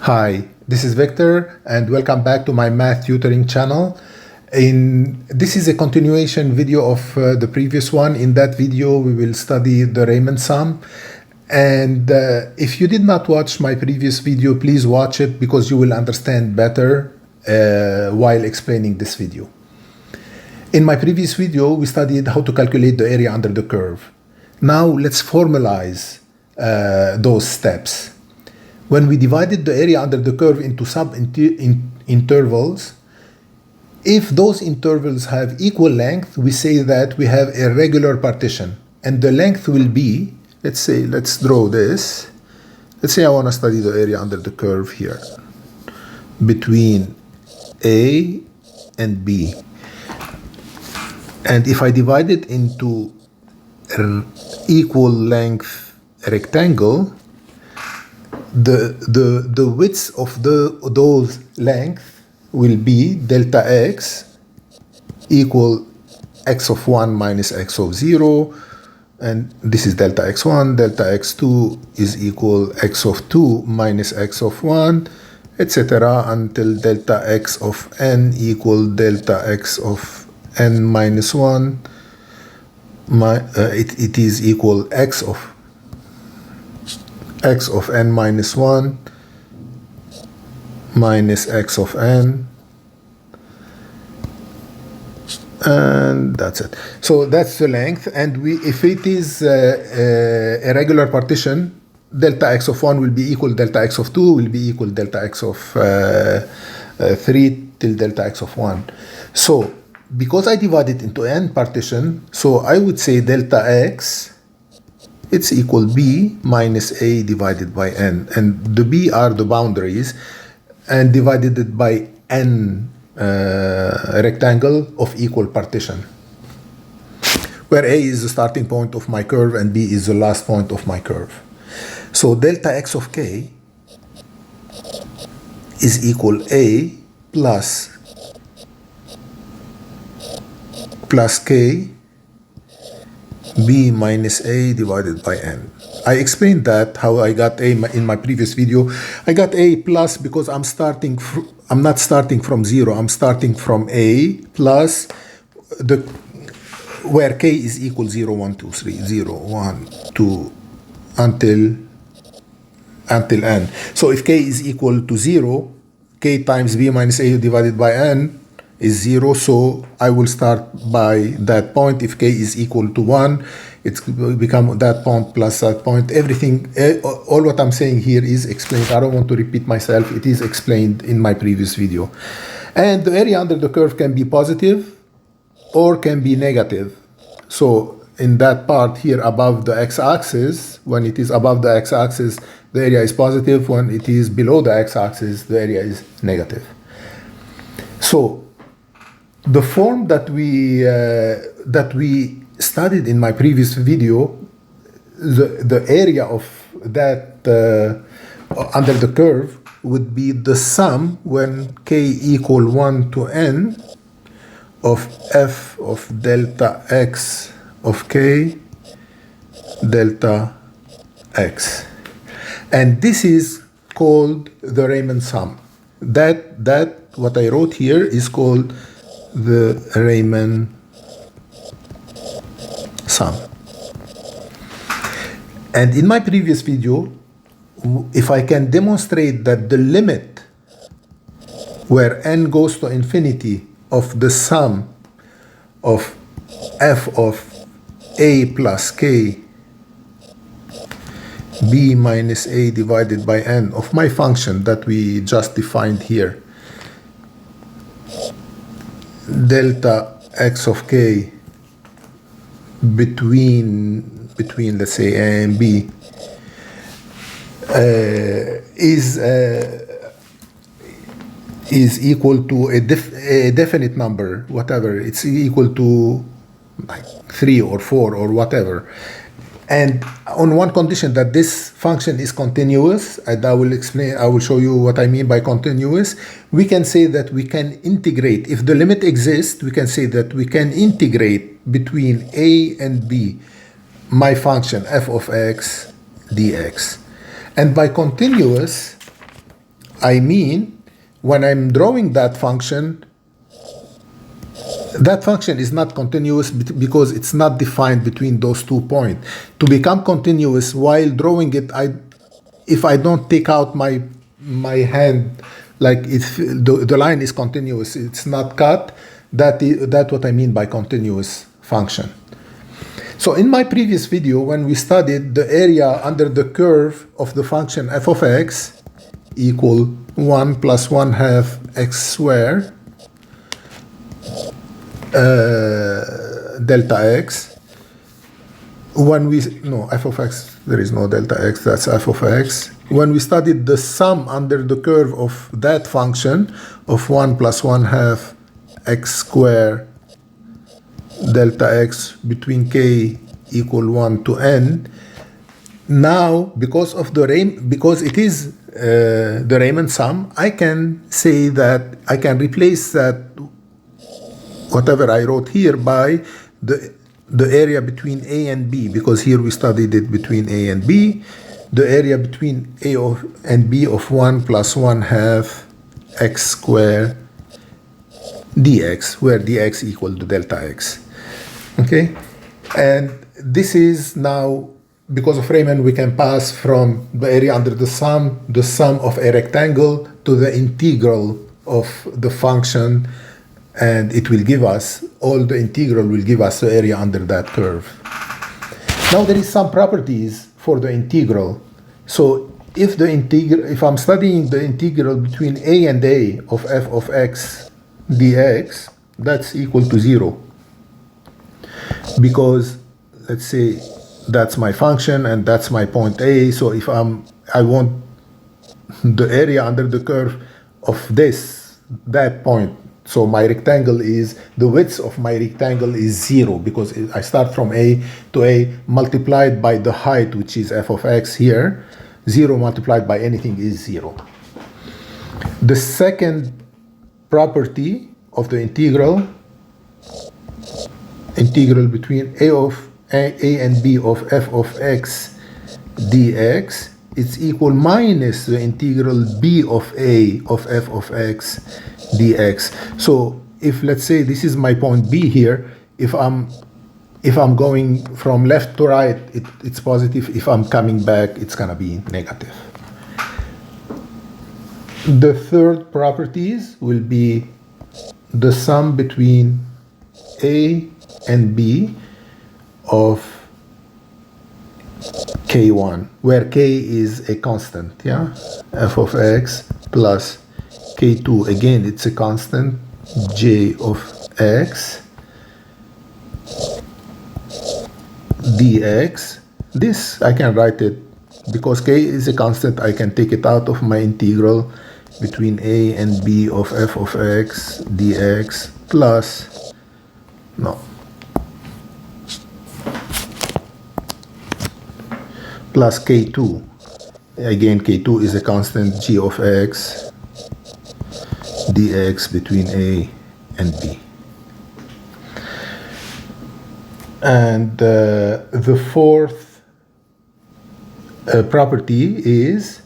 Hi, this is Victor and welcome back to my math tutoring channel. This is a continuation video of the previous one. In that video we will study the Reimann sum, and if you did not watch my previous video, please watch it because you will understand better while explaining this video. In my previous video we studied how to calculate the area under the curve. Now let's formalize those steps. When we divided the area under the curve into sub-intervals, if those intervals have equal length, we say that we have a regular partition. And the length will be, let's draw this. Let's say I want to study the area under the curve here between A and B. And if I divide it into equal length rectangle, the width of those length will be delta x equal x of 1 minus x of 0, and this is delta x1, delta x2 is equal x of 2 minus x of 1, etc. until delta x of n equal delta x of n minus 1. It is equal x of n minus 1 minus x of n, and that's it. So that's the length, and if it is a regular partition, delta x of 1 will be equal delta x of 2 will be equal delta x of 3 till delta x of 1. So because I divide it into n partition, so I would say delta x, it's equal b minus a divided by n, and the b are the boundaries, and divided it by n rectangle of equal partition, where a is the starting point of my curve and b is the last point of my curve. So delta x of k is equal a plus k b minus a divided by n. I explained that how I got a in my previous video. I got a plus because I'm not starting from 0. I'm starting from a plus where k is equal 0, 1, 2, 3, 0, 1, 2 until n. So if k is equal to 0, k times b minus a divided by n is 0, so I will start by that point. If k is equal to 1, it's become that point plus that point. Everything, all what I'm saying here is explained. I don't want to repeat myself. It is explained in my previous video. And the area under the curve can be positive or can be negative. So in that part here above the x-axis, when it is above the x-axis, the area is positive. When it is below the x-axis, the area is negative. So the form that we studied in my previous video, the area of that under the curve would be the sum when k equal 1 to n of f of delta x of k delta x, and this is called the Reimann sum. That what I wrote here is called the Reimann sum. And in my previous video, if I can demonstrate that the limit where n goes to infinity of the sum of f of a plus k b minus a divided by n of my function that we just defined here, delta x of k between let's say a and b is equal to a definite number, whatever. It's equal to like 3 or 4 or whatever. And on one condition, that this function is continuous, and I will show you what I mean by continuous. We can say that we can integrate. If the limit exists, we can say that we can integrate between a and b my function f of x dx. And by continuous, I mean, when I'm drawing that function is not continuous because it's not defined between those 2 points. To become continuous while drawing it, if I don't take out my hand, like if the line is continuous, it's not cut, that's what I mean by continuous function. So in my previous video, when we studied the area under the curve of the function f of x equal 1 plus 1/2 x squared delta x, f of x, there is no delta x, that's f of x. When we studied the sum under the curve of that function of 1 plus 1/2 x squared delta x between k equal 1 to n, now because it is the Reimann sum, I can say that I can replace that whatever I wrote here by the area between a and b, because here we studied it between a and b, the area between a and b of 1 plus 1/2 x squared dx, where dx equal to delta x. Okay, and this is now, because of Reimann, we can pass from the area under the sum of a rectangle, to the integral of the function, and it will give us, all the integral will give us the area under that curve. Now there is some properties for the integral. So if I'm studying the integral between a and a of f of x dx, that's equal to 0. Because let's say that's my function and that's my point A. So if I want the area under the curve of that point, so my rectangle is, the width of my rectangle is 0, because I start from A to A multiplied by the height, which is f of x here. 0 multiplied by anything is 0. The second property of the integral between a and b of f of x dx, it's equal minus the integral b of a of f of x dx. So if, let's say, this is my point B here, if I'm going from left to right, it's positive. If I'm coming back, it's gonna be negative. The third properties will be the sum between A and B of k1, where k is a constant, yeah? f of x plus k2, again it's a constant, j of x dx. This I can write it, because k is a constant, I can take it out of my integral between a and b of f of x dx plus, plus k2. Again, k2 is a constant, g of x dx between a and b. And the fourth property is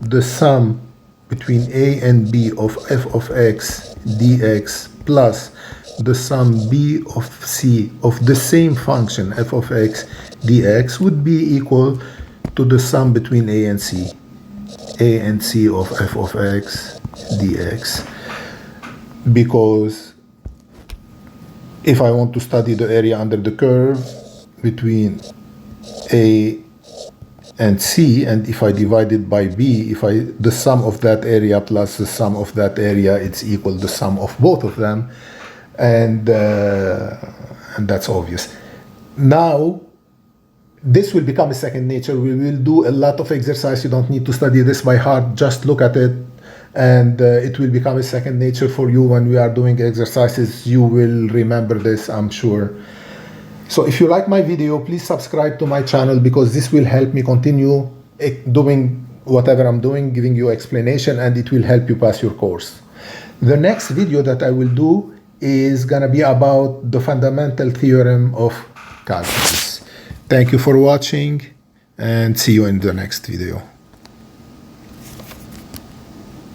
the sum between a and b of f of x dx plus the sum b of c of the same function f of x dx would be equal to the sum between a and c of f of x dx. Because if I want to study the area under the curve between a and c, and if I divide it by b, the sum of that area plus the sum of that area, it's equal to the sum of both of them, and that's obvious. Now this will become a second nature. We will do a lot of exercise. You don't need to study this by heart, just look at it, and it will become a second nature for you. When we are doing exercises, you will remember this, I'm sure. So if you like my video, please subscribe to my channel, because this will help me continue doing whatever I'm doing, giving you explanation, and it will help you pass your course. The next video that I will do is gonna be about the fundamental theorem of calculus. Thank you for watching, and see you in the next video.